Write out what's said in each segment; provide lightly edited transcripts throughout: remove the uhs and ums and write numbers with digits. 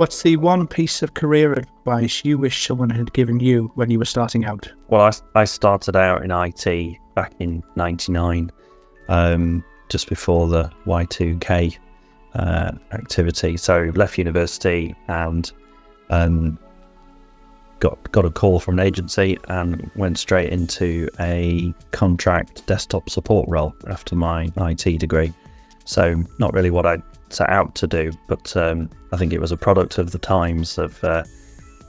What's the one piece of career advice you wish someone had given you when you were starting out? Well, I started out in IT back in '99, just before the Y2K activity. So left university and got a call from an agency and went straight into a contract desktop support role after my IT degree. So not really what I set out to do, but I think it was a product of the times of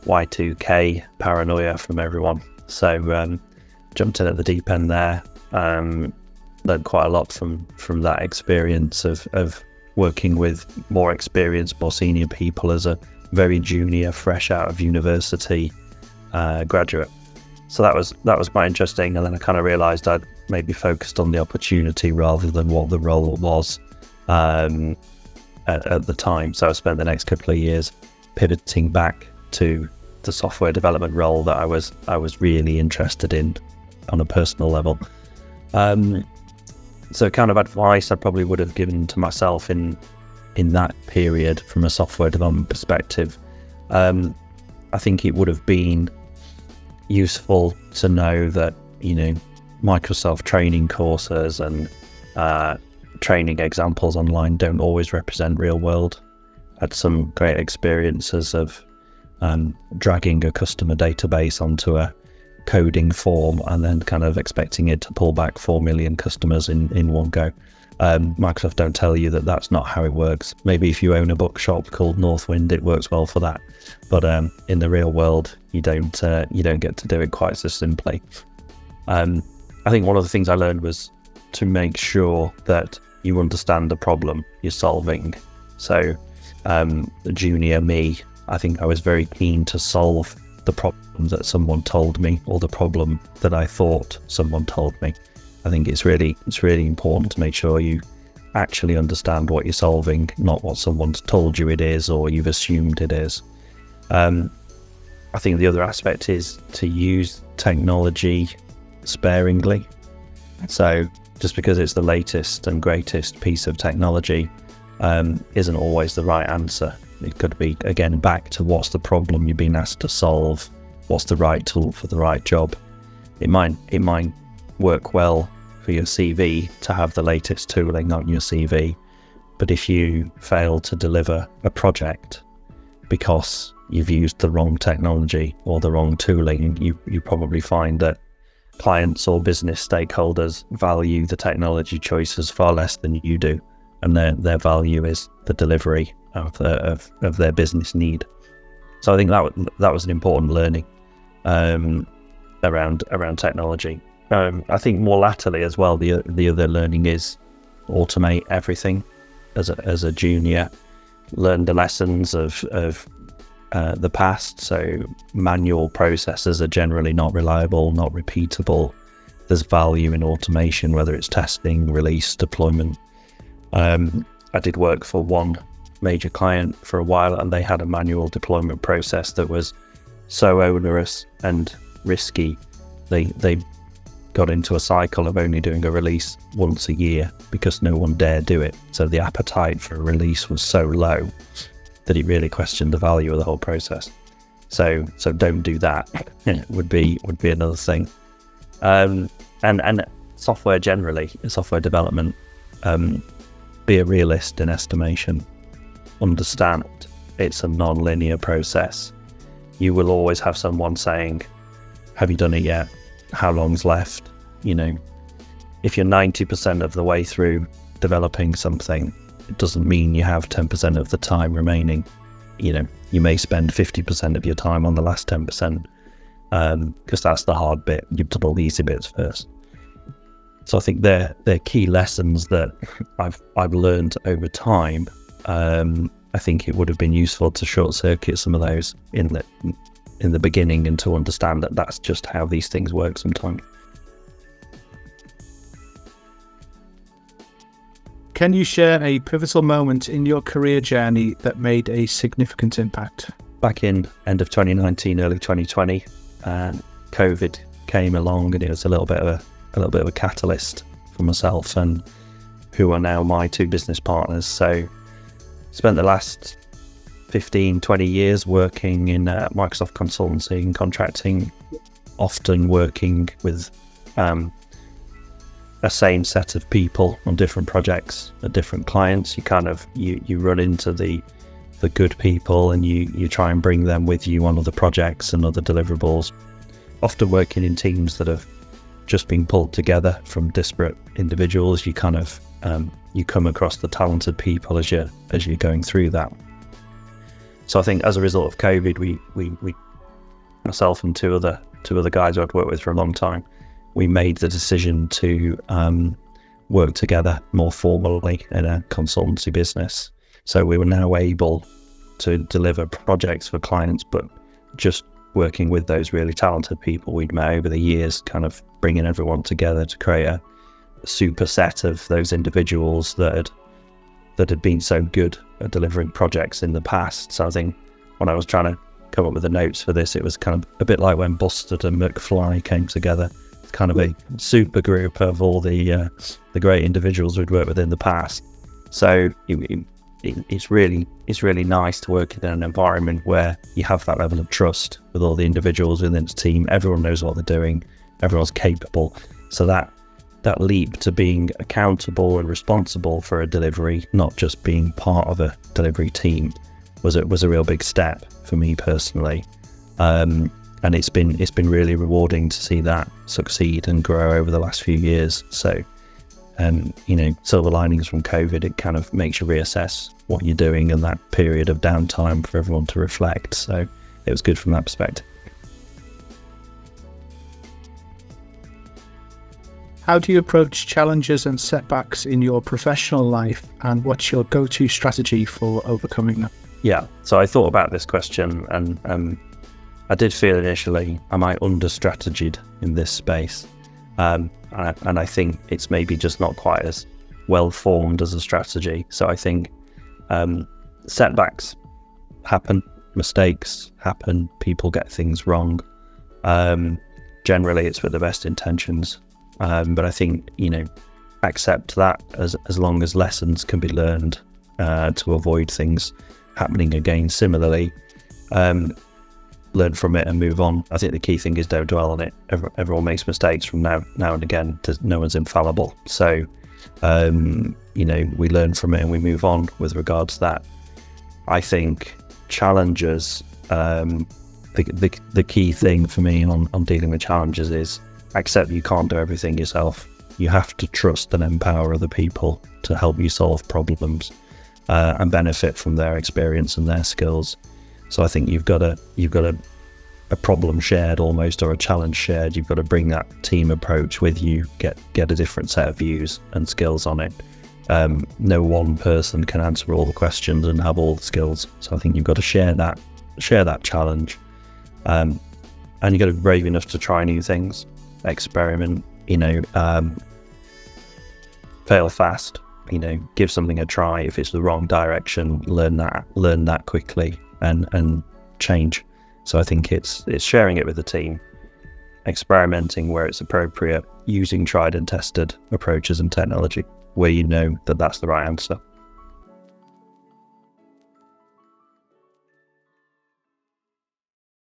Y2K paranoia from everyone. So jumped in at the deep end there, learned quite a lot from that experience of working with more experienced, more senior people as a very junior, fresh out of university graduate. So that was quite interesting, and then I kind of realised I'd maybe focused on the opportunity rather than what the role was at the time. So I spent the next couple of years pivoting back to the software development role that I was really interested in on a personal level. So kind of advice I probably would have given to myself in that period from a software development perspective, I think it would have been useful to know that, Microsoft training courses and training examples online don't always represent real world. Had some great experiences of dragging a customer database onto a coding form and then kind of expecting it to pull back 4 million customers in one go. Microsoft don't tell you that that's not how it works. Maybe if you own a bookshop called Northwind, it works well for that. But in the real world, you don't get to do it quite so simply. I think one of the things I learned was to make sure that you understand the problem you're solving. So the junior me, I think I was very keen to solve the problem that someone told me, or the problem that I thought someone told me. I think it's really important to make sure you actually understand what you're solving, not what someone's told you it is or you've assumed it is. I think the other aspect is to use technology sparingly. So just because it's the latest and greatest piece of technology isn't always the right answer. It could be, again, back to what's the problem you're being asked to solve, what's the right tool for the right job. It might work well for your CV to have the latest tooling on your CV, but if you fail to deliver a project because you've used the wrong technology or the wrong tooling, you probably find that clients or business stakeholders value the technology choices far less than you do, and their value is the delivery of their business need. So I think that was an important learning around technology. I think more latterly as well, the other learning is automate everything. As a junior, learn the lessons of the past. So manual processes are generally not reliable, not repeatable. There's value in automation, whether it's testing, release, deployment. I did work for one major client for a while, and they had a manual deployment process that was so onerous and risky. They got into a cycle of only doing a release once a year because no one dared do it. So the appetite for a release was so low that it really questioned the value of the whole process. So don't do that. would be another thing. And software generally, software development, be a realist in estimation. Understand it's a non-linear process. You will always have someone saying, have you done it yet? How long's left? If you're 90% of the way through developing something, it doesn't mean you have 10% of the time remaining. You may spend 50% of your time on the last 10%, because that's the hard bit. You've done all the easy bits first. So I think they're key lessons that I've learned over time. I think it would have been useful to short circuit some of those in the beginning, and to understand that that's just how these things work sometimes. Can you share a pivotal moment in your career journey that made a significant impact? Back in end of 2019, early 2020, COVID came along, and it was a little bit of a catalyst for myself and who are now my two business partners. So spent the last 15, 20 years working in Microsoft consultancy and contracting, often working with a same set of people on different projects at different clients. You kind of you run into the good people, and you try and bring them with you on other projects and other deliverables, often working in teams that have just been pulled together from disparate individuals. You kind of you come across the talented people as you're going through that. So I think as a result of COVID, we myself and two other guys I'd worked with for a long time, we made the decision to work together more formally in a consultancy business. So we were now able to deliver projects for clients, but just working with those really talented people we'd met over the years, kind of bringing everyone together to create a super set of those individuals that had been so good at delivering projects in the past. So I think when I was trying to come up with the notes for this, it was kind of a bit like when Busted and McFly came together. It's kind of a super group of all the great individuals we'd worked with in the past. So it's really nice to work in an environment where you have that level of trust with all the individuals within the team. Everyone knows what they're doing, everyone's capable. So that leap to being accountable and responsible for a delivery, not just being part of a delivery team, was a real big step for me personally. And it's been really rewarding to see that succeed and grow over the last few years. So, silver linings from COVID, it kind of makes you reassess what you're doing and that period of downtime for everyone to reflect. So it was good from that perspective. How do you approach challenges and setbacks in your professional life, and what's your go-to strategy for overcoming them? Yeah, so I thought about this question, and I did feel initially I might under-strategied in this space. And I think it's maybe just not quite as well formed as a strategy. So I think setbacks happen, mistakes happen, people get things wrong. Generally, it's with the best intentions. But I think, accept that as long as lessons can be learned to avoid things happening again. Similarly, learn from it and move on. I think the key thing is don't dwell on it. Everyone makes mistakes from now and again. No one's infallible. So, we learn from it and we move on with regards to that. I think challenges, the key thing for me on dealing with challenges is accept you can't do everything yourself. You have to trust and empower other people to help you solve problems and benefit from their experience and their skills. So I think you've got a problem shared almost, or a challenge shared. You've got to bring that team approach with you, get a different set of views and skills on it. No one person can answer all the questions and have all the skills. So I think you've got to share that challenge. And you've got to be brave enough to try new things, experiment, fail fast, give something a try. If it's the wrong direction, learn that quickly and change. So I think it's sharing it with the team, experimenting where it's appropriate, using tried and tested approaches and technology where you know that that's the right answer.